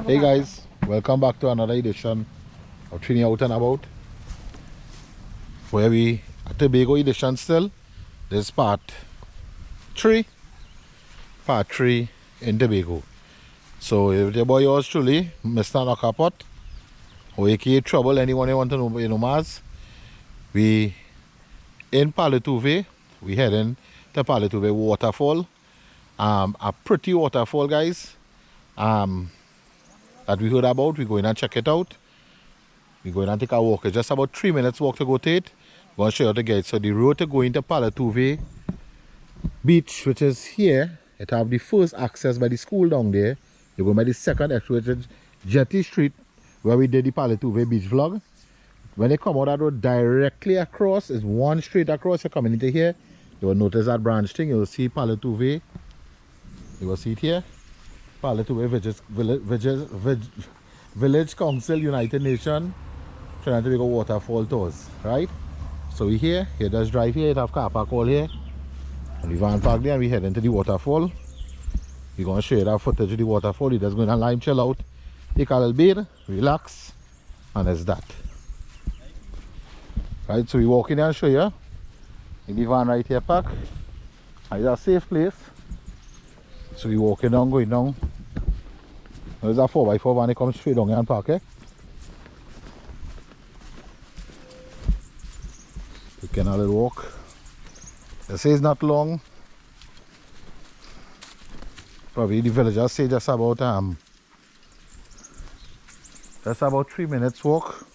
Hey guys, welcome back to another edition of Trini Out and About, where we at Tobago edition still. This is part 3 in Tobago. So if the boy yours truly, Mr. Knockapot, or aka Trouble, anyone you want to know, you know, Mars, we in Parlatuvier, we heading to Parlatuvier Waterfall. A pretty waterfall, guys. That we heard about. We're going and check it out. We're going and take a walk. It's just about 3 minutes walk to go to it. I'm going to show you the gate. So the road to go into Parlatuvier Beach, which is here, it have the first access by the school down there. You go by the second exit, which is Jetty Street, where we did the Parlatuvier Beach vlog. When they come out that road directly across, is one straight across. You're coming into here, you will notice that branch thing. You will see Parlatuvier. You will see it here. Parlatuvier Village Council United Nations trying to make a waterfall tours, right? So we here just drive here, it have car park all here. And the van park there and we head into the waterfall. We're gonna show you that footage of the waterfall. You just going to lime chill out, take a little bit, relax, and that's that. Right, so we walk in there and show you in the van right here park. It's a safe place. So we walking down, going down. There's a 4x4 van, it comes straight down here and park, eh? Taking a little walk. They say it's not long. Probably the villagers say just about 3 minutes walk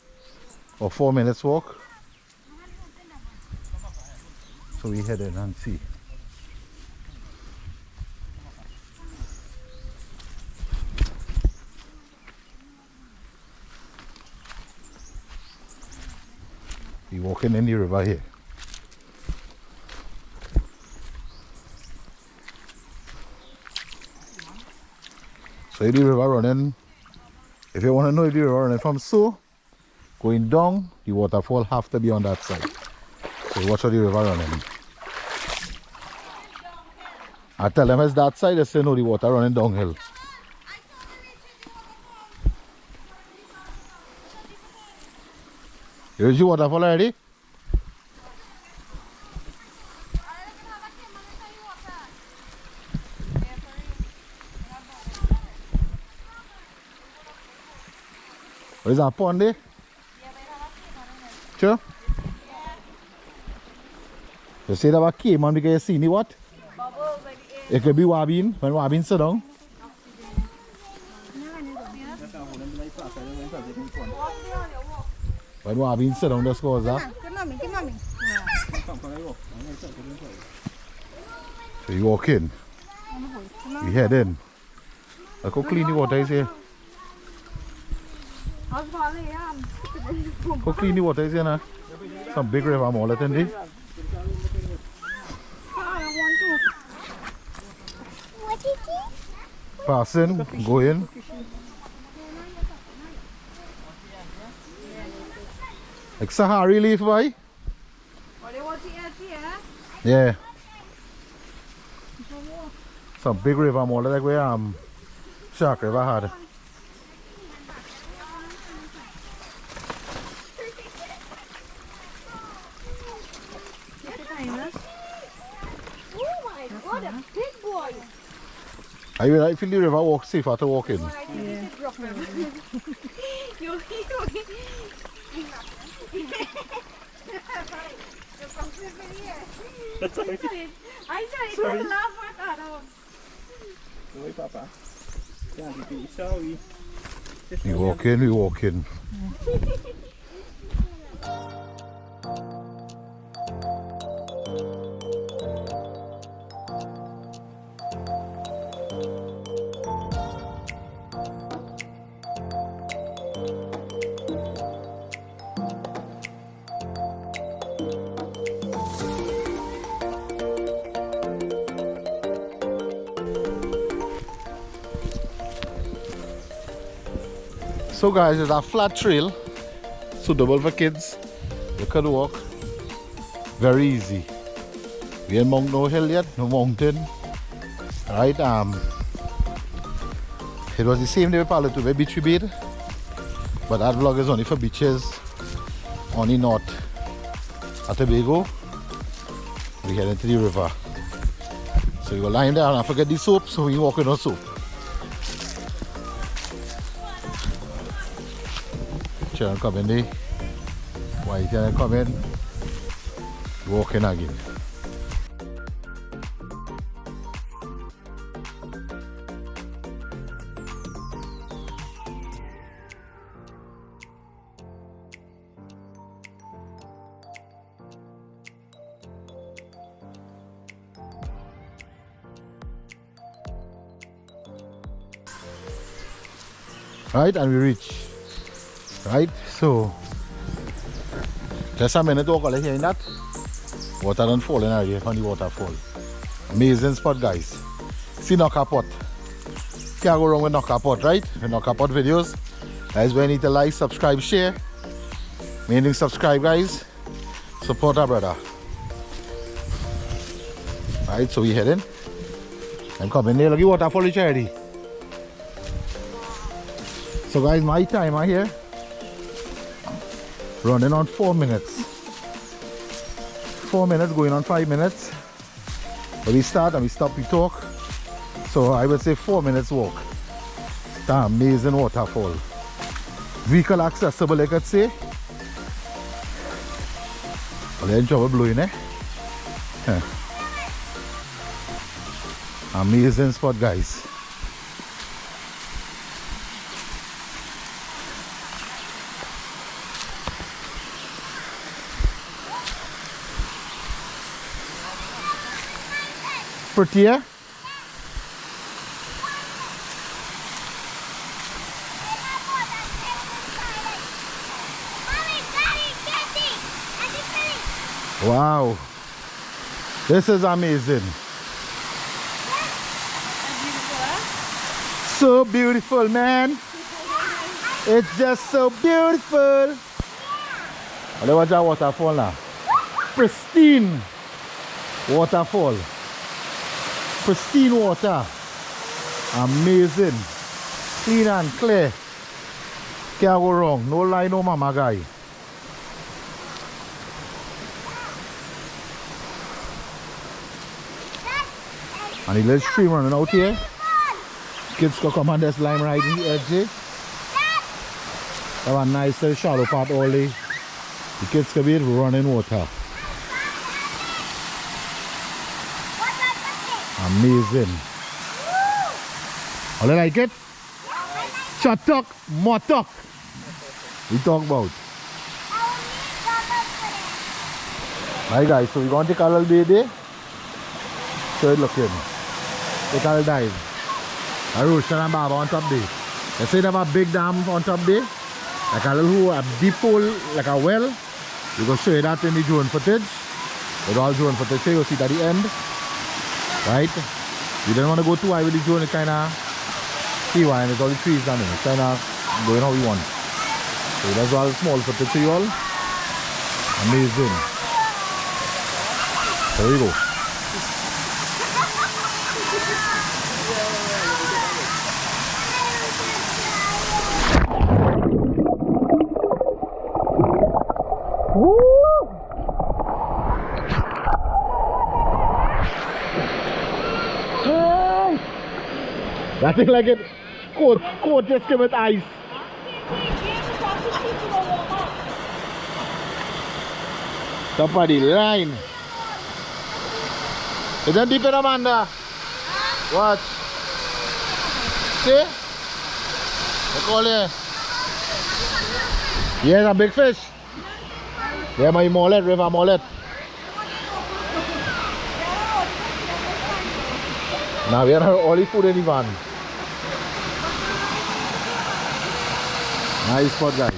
or 4 minutes walk. So we head in and see. We walking in the river here. So if the river running, if you want to know if the river running from so, going down, the waterfall have to be on that side. So watch how the river running. I tell them it's that side, they say no, the water running downhill. You reach the waterfall already? What is that pond there? Sure? You say that about cayman because you see me what? It could be Wabin, when Wabin sit down. When Wabin sit down, just goes that. So you walk in. You head in. Look how clean the water is here. How clean the water is here now? Some big river mall at the Passing, go in. Like Sahari leaf, boy? Yeah. Some big river mall like where Shark River had. What a big boy! I feel the river walk safer to walk in. Yeah. I said don't laugh at that. Sorry, Papa. Can't be sorry. We walk in, we walk in. So guys, it's a flat trail, suitable for kids. You can walk very easy. We ain't Mount no hill yet, no mountain. Right, It was the same day with Parlatuvier beach we beat, but that vlog is only for beaches only north. At Tobago, we head into the river. So we go lying down and forget the soap, so we walk with no soap. Children come in there, white children come in, walking again. Right, and we reach. Right, so just a minute walk here in that. Water don't fall in already from the waterfall. Amazing spot, guys. See knocker pot. Can't go wrong with knocker pot, right? The knocker pot videos. Guys, we need to like, subscribe, share. Mainly subscribe, guys. Support our brother. Right, so we heading. I'm coming there. Look at the waterfall already. So guys, my time out here running on 4 minutes. 4 minutes going on 5 minutes. But we start and we stop, we talk. So I would say 4 minutes walk. That amazing waterfall. Vehicle accessible, I could say. Well, they're in trouble blowing, eh? Yeah. Amazing spot, guys. Prettier? Wow, this is amazing. So beautiful, man. It's just so beautiful. Look at that waterfall now. Pristine waterfall. Pristine water. Amazing. Clean and clear. Can't go wrong. No lie, no mama guy. And the little stream running out here. Kids can come on this lime ride in the edge. Have a nice little shallow part all day. The kids can be running water. Amazing. All you like it? Chatok, motok. We talk about. Hi guys, so we're going to take a little baby. So it looking. Take a little dive. A Roshan and Baba on top there. They say they have a big dam on top there. Like a little a deep hole, like a well. We're going to show you that in the drone footage. With all drone footage, so you'll see it at the end. Right? You don't want to go too high with the drone, it's kind of see why, and there's all the trees down there. It's kind of going how we want. So that's all small footage to you all. Amazing. There we go. That thing like it coat just came with ice. Top of the line. Is that deep in, Amanda? Watch. See? Look all here. Yes, a big fish. Yeah, my mullet, river mullet. Now we have all the food in the van. Nice spot, guys.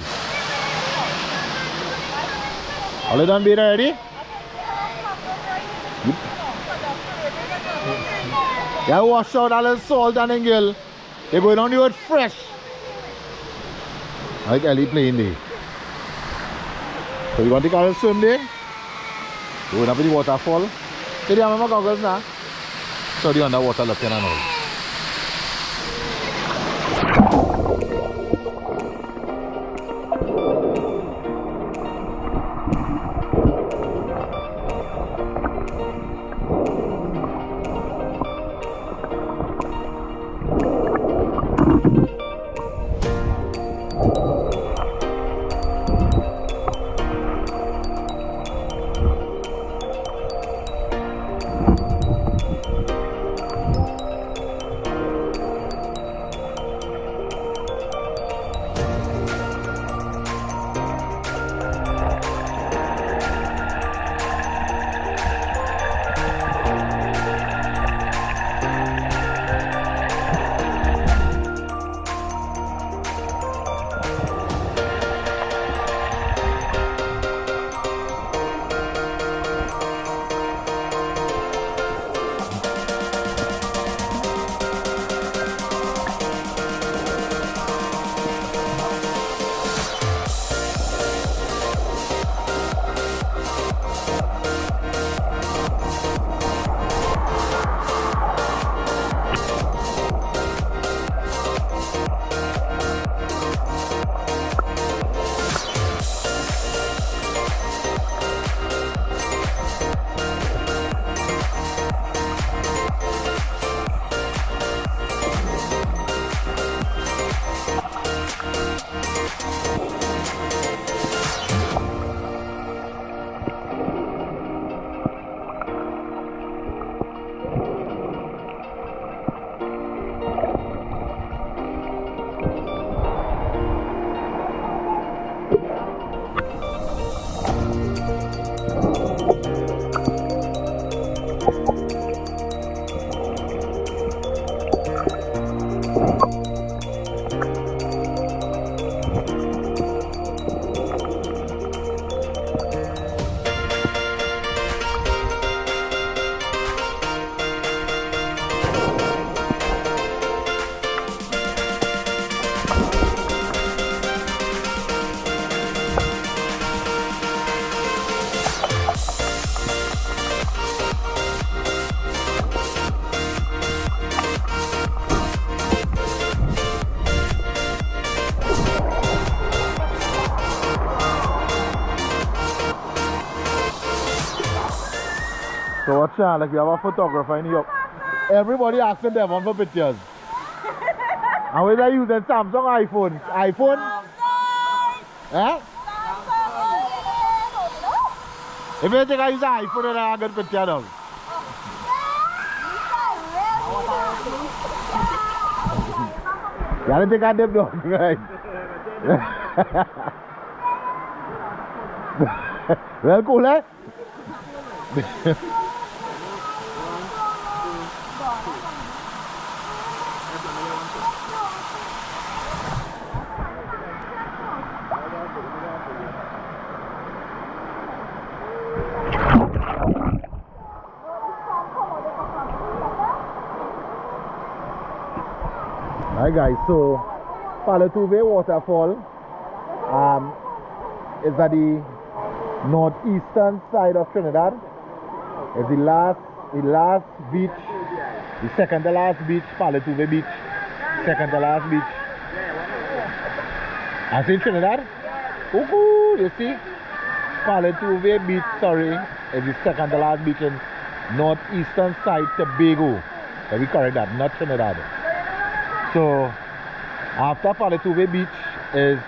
All you done be ready? Yeah, wash out a little salt and gill. They're going on the earth fresh. Like Ellie playing there. So you want to take a little swim there? Going up in the waterfall. Did you have my goggles now? So the underwater looking and all. So what's that? Like we have a photographer in here. Everybody asking them on for pictures. And we're using Samsung iPhone. iPhone? Eh? If you think I use an iPhone, then I get picture now. You don't think I did dog, right? Well, cool, eh? Hi guys, so Parlatuvier Waterfall is at the northeastern side of Trinidad. It's the last beach, the second to last beach, Parlatuvier Beach, second to last beach. As in Trinidad? Ooh, you see? Parlatuvier Beach, sorry, is the second to last beach in northeastern side Tobago. Let me correct that, not Trinidad. So, after Parlatuvier Beach is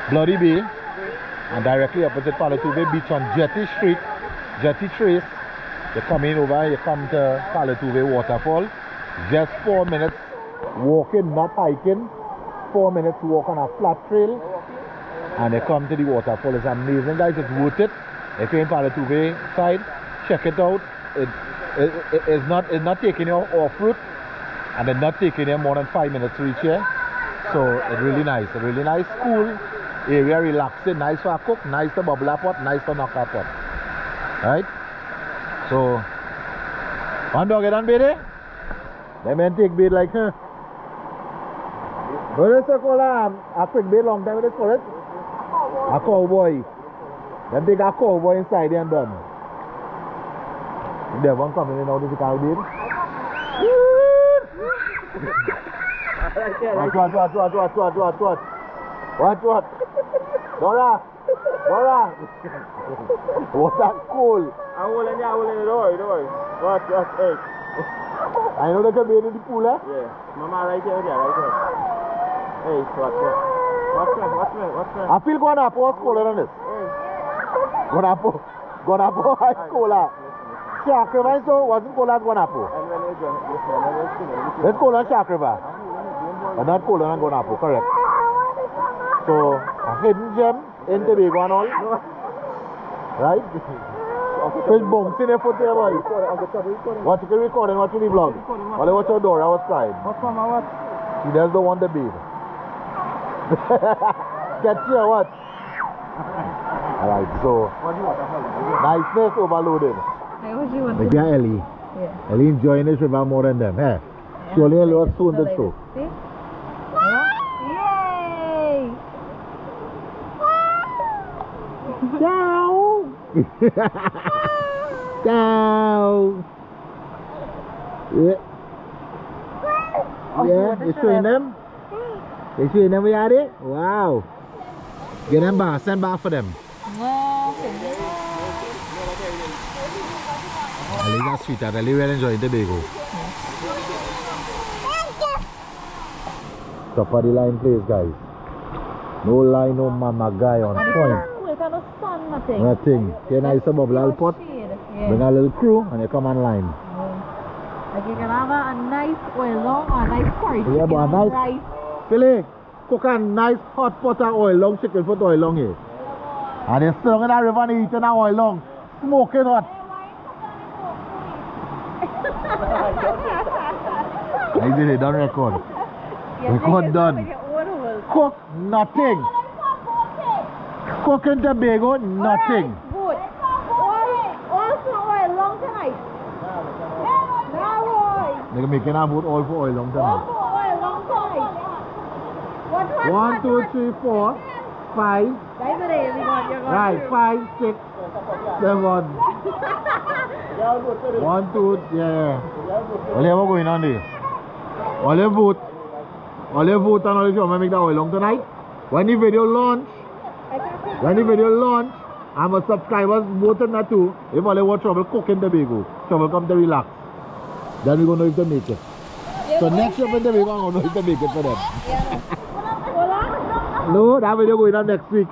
Bloody Bay, and directly opposite Parlatuvier Beach on Jetty Street, Jetty Trace, you come in over, you come to Parlatuvier Waterfall. Just 4 minutes walking, not hiking. 4 minutes walk on a flat trail, and you come to the waterfall. It's amazing, guys. It's worth it. If you're in Parlatuvier side, check it out. It's not taking you off route. And they're not taking them more than 5 minutes to reach here. So it's really nice. A really nice, cool area, relaxing, nice for a cook, nice to bubble up pot, nice to knock up pot. Right? So one dog get on bait eh? They men take bait like huh. What is it called a quick bait long time with this for it? A cowboy. Then take a cowboy inside and done. If there's one coming in out of the cow bait. What? Dora! What that cool? I'm holding the door. What? Hey. I know they can be in the pool, eh? Yeah. Mama right here. Hey, watch me. I feel going up, what's colder than this? Hey. Going up, ice cola. Shark River, so wasn't cold as Guanapo. It's colder than Shark River. But not colder than Guanapo, correct. So, a hidden gem in Tobago and all. Right? Fish bumps in your foot there, boy. What you can record and watch the vlog. While I watch your door, I was crying. What? She does the one to bathe. Get here, what? Alright, so niceness overloaded. Like that Ellie. Yeah. Ellie enjoying this river more than them. Hey, surely Ellie was soon the show. See? Yay! Ciao! Ciao! Yeah. Yeah, you showing them? They see them we are there? Wow. Get them back, send back for them. I think that's sweet. I really well enjoy Tobago. Top of the line place, guys. No line, no mama guy on point. Nothing. Can I use a bubble pot? Bring a little crew and you come online. Like you can have a nice oil long or a nice curry Yeah, but a nice rice. Philly, cook a nice hot pot of oil long chicken foot oil long here. And they still in the river and eating that oil long. Smoking hot. I did it, done record. Record done. Cook nothing. Cook in Tobago, nothing. Good. Also oil long tonight. They're making about oil for oil long tonight. Also oil long tonight. What? 1, 2, 3, 4, 5. Right, 5, 6, 7. 1, 2, yeah. Whatever going on there. Olive vote and olive show make that oil long tonight. When the video launch, I'm a subscribers vote on that too. If all they want trouble cook in Tobago, trouble come to relax. Then we're going to know if they make it. So next trip in Tobago, I'm going to know if they make it for them. No, that video going on next week.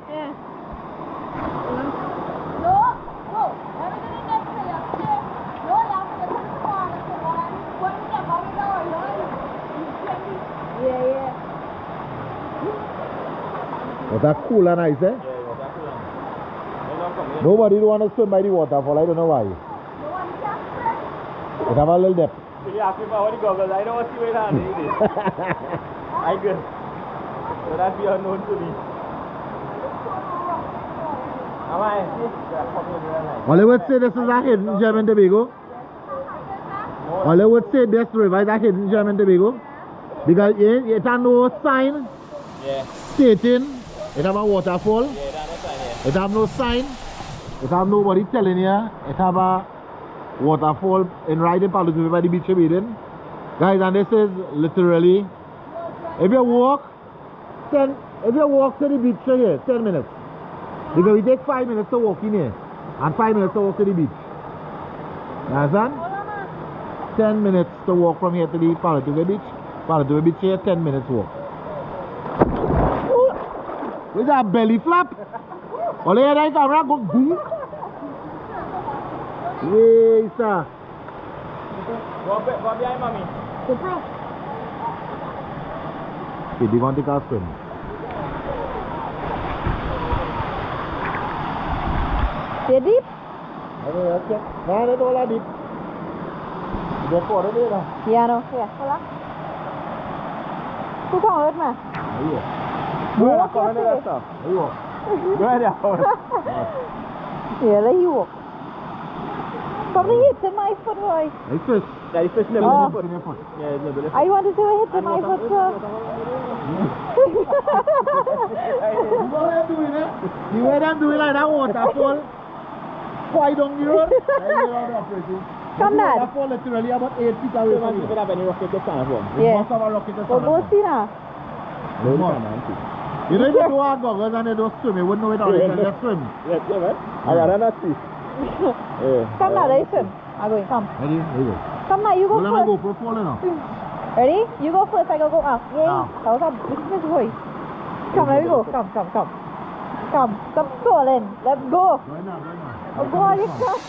Was that cool and nice, eh? Yeah, water cool. Nobody want to swim by the waterfall, I don't know why. It have a little depth. You ask me about the goggles, I don't want to see where it is. I good. So that be unknown to me. Am I? All they would say this is a hidden gem in Tobago. All they would say this river is a hidden gem in Tobago. Because it has no sign stating it have a waterfall. It have no sign. It have nobody telling you. It have a waterfall in right in Parlatuvier by the beach of Eden. Guys, and this is literally, if you walk to the beach here, 10 minutes. Because we take 5 minutes to walk in here and 5 minutes to walk to the beach. You understand? 10 minutes to walk from here to the Parlatuvier beach. Parlatuvier beach here, 10 minutes walk. Where's that belly flap? All you hear that camera go boom. Hey, sir. Go behind mommy. Okay, they want to take a swim. They deep? No, that's it. No, that's all I did. You don't pour it in now. Yeah, no. Yeah, hola. Who can hurt me? Here. Go ahead, come in there, stuff. Here. Go ahead, Yeah, let you walk. Something hit in my foot, boy. Hey, fish. Daddy fish nibble Oh. in your foot. Yeah, nibble in your foot. I wanted to hit in my foot, sir. The way them doing like that waterfall, quite on the road. Come, Dad. Waterfall literally about 8 feet away from You you. could have any rocket to stand for. Yeah. Must have a rocket or Well, go something. see now. No, you Come on. can't, auntie. You know if you do hard goggles and they don't swim, you wouldn't know it all. You can just swim. Yeah, man. I'd rather not see. Come now, let you swim. I'm going, come. Ready? Here you go. Come now, you go Don't let me first. go for falling now. Ready? You go first, I go up. Yay. Now. That was a business boy. Come, let me go. Come. Come, stop stalling. Let's go. Right now. Oh, go on, you can't.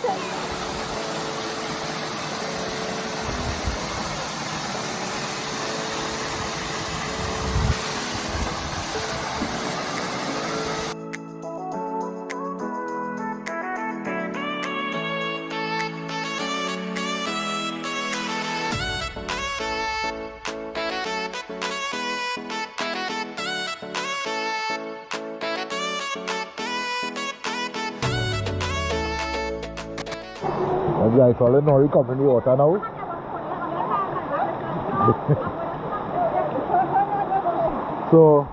Guys, all in all, you come in the water now. So,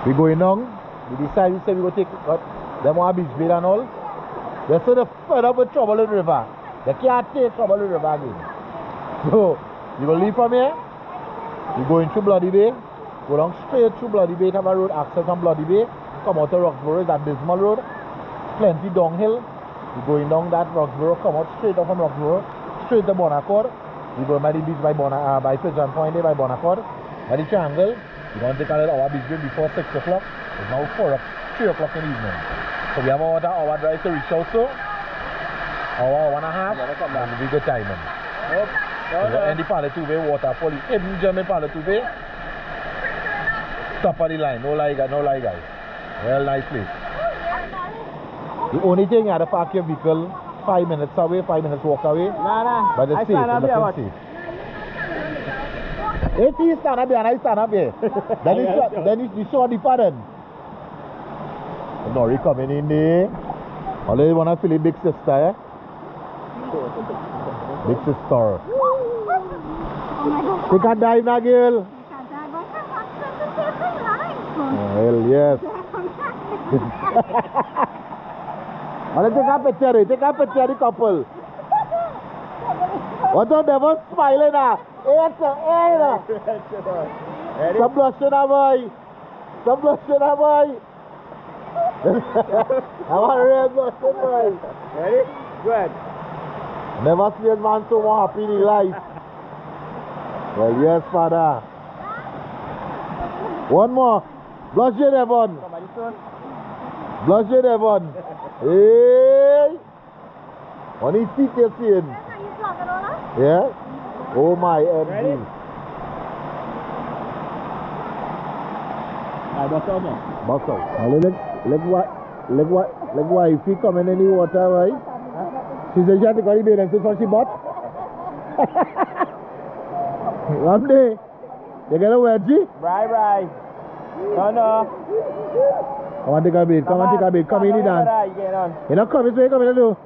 we going down. We decide we say we go take them on beach bait and all. They say they're fed up with trouble in the river. They can't take trouble in the river again. So, you go leave from here. You go into Bloody Bay. go down straight through Bloody Bay, have a road access on Bloody Bay, come out to Roxborough, that Dismal Road, plenty downhill. You're going down that Roxborough, come out straight off from Roxborough, straight to Bonaccord. You're going by the beach by Pigeon Point there by Bonaccord, by the Triangle. You're going to take a little hour beach break before 6 o'clock. It's now 3 o'clock in the evening. So we have about an hour drive to reach out, so hour and a half, and we good timing. And the Parlatuvier Waterfall is hidden gem in Parlatuvier. Top of the line, no lie guys. Well, nice place. The only thing you have to park your vehicle 5 minutes away, 5 minutes walk away. Nah. But it's safe, it's safe. If you stand up here and I stand up here, then you saw the pattern. Nori coming in there. Only you want to feel a big sister, eh? Big sister. Oh my God. Take a dive now, girl. Well, yes. Let's take a picture of the couple. What are they smiling at? Some blushing at boy. I want a real blushing boy. Ready? Go ahead. Never seen a man so more happy in his life. Well, yes, father. One more. Blush it, Devon. Blush it, Devon. Hey! On his seat, you're seeing. Yeah? Oh my MG. Bustle. Look why if he coming in the water, right? She said she had to go to bed and so she bought. One day, you get a wedgie? Right. No. Come on, take a bed. Come in the dance. You know, come this way, come in the do.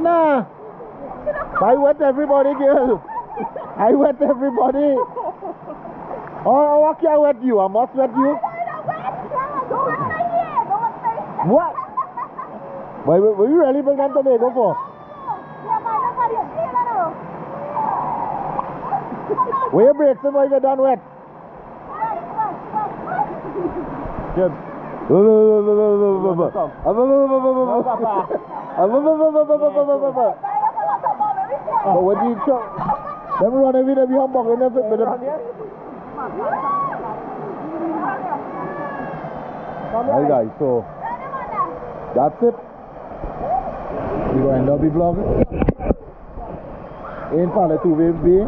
Nah. I wet everybody, girl. I wet everybody. Oh, what can I wet you? I must wet you. What? Why you really bring that Tobago for? Where your brakes when you get done wet? Good. What do you try? Let me run every day, we have bug in everything. Alright guys, so that's it. We go end up the vlog in Parlatuvier Bay,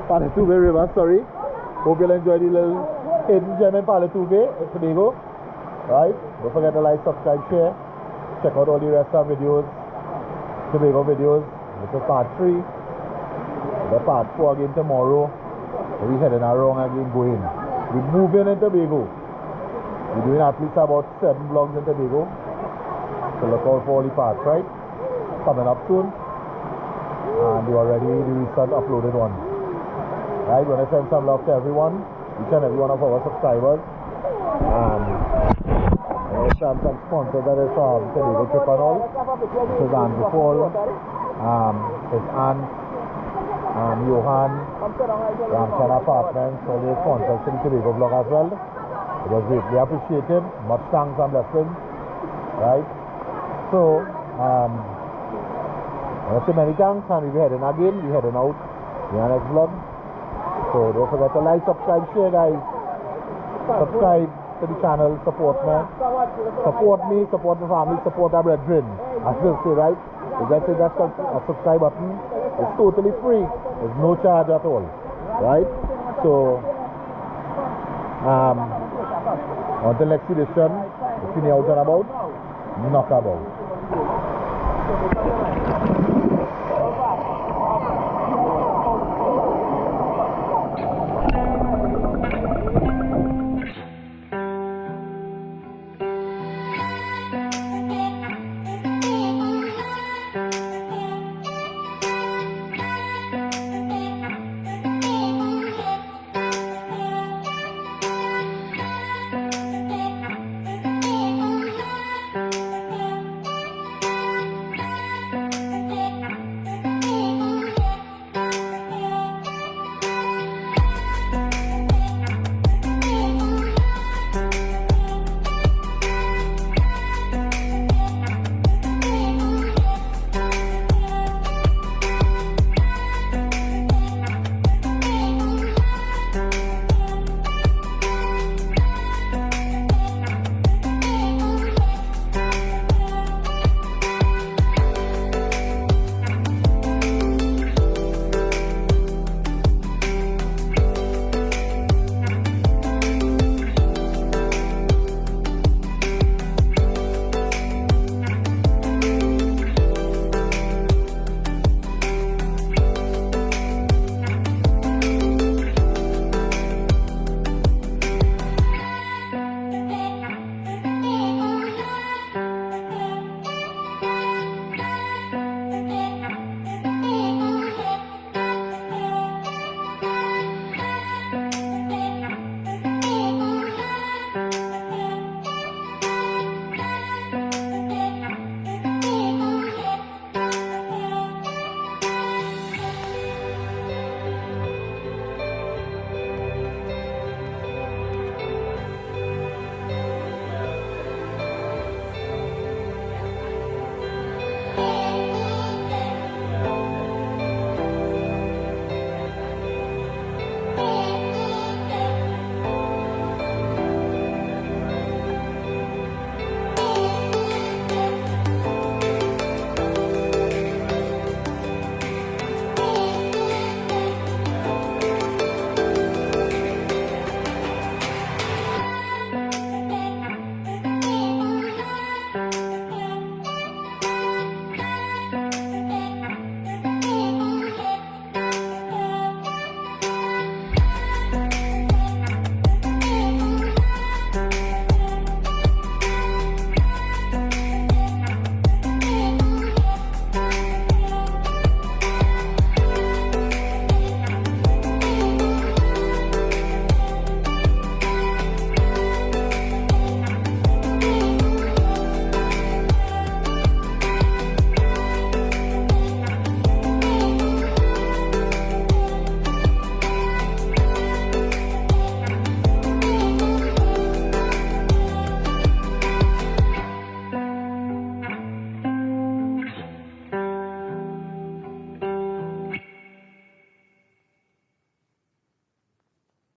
Parlatuvier River, sorry. Hope you'll enjoy the little hidden gem in Parlatuvier, Tobago. Right? Don't forget to like, subscribe, share. Check out all the rest of videos, Tobago videos. This is part 3. The part 4 again tomorrow. We're heading around again going. We're moving in Tobago. We're doing at least about 7 vlogs in Tobago. So look out for all the parts, right? Coming up soon. And you already the recent uploaded one. Right? We're going to send some love to everyone. Each and every one of our subscribers. And some sponsors that is from Tobago Trip and all. This is Andrew Paul. His aunt. Johan. Ramshan Apartments. All the sponsors to the Tobago vlog as well. It was greatly appreciated. Much thanks and blessings. Right? So, I say many thanks, and we'll be heading again. We're heading out in our next vlog. So don't forget to like, subscribe, share, guys. Subscribe to the channel, support me, support my family, support our brethren. As they say, right? If I say that a subscribe button, it's totally free. There's no charge at all. Right? So, until next edition, if you're out and about, knock about.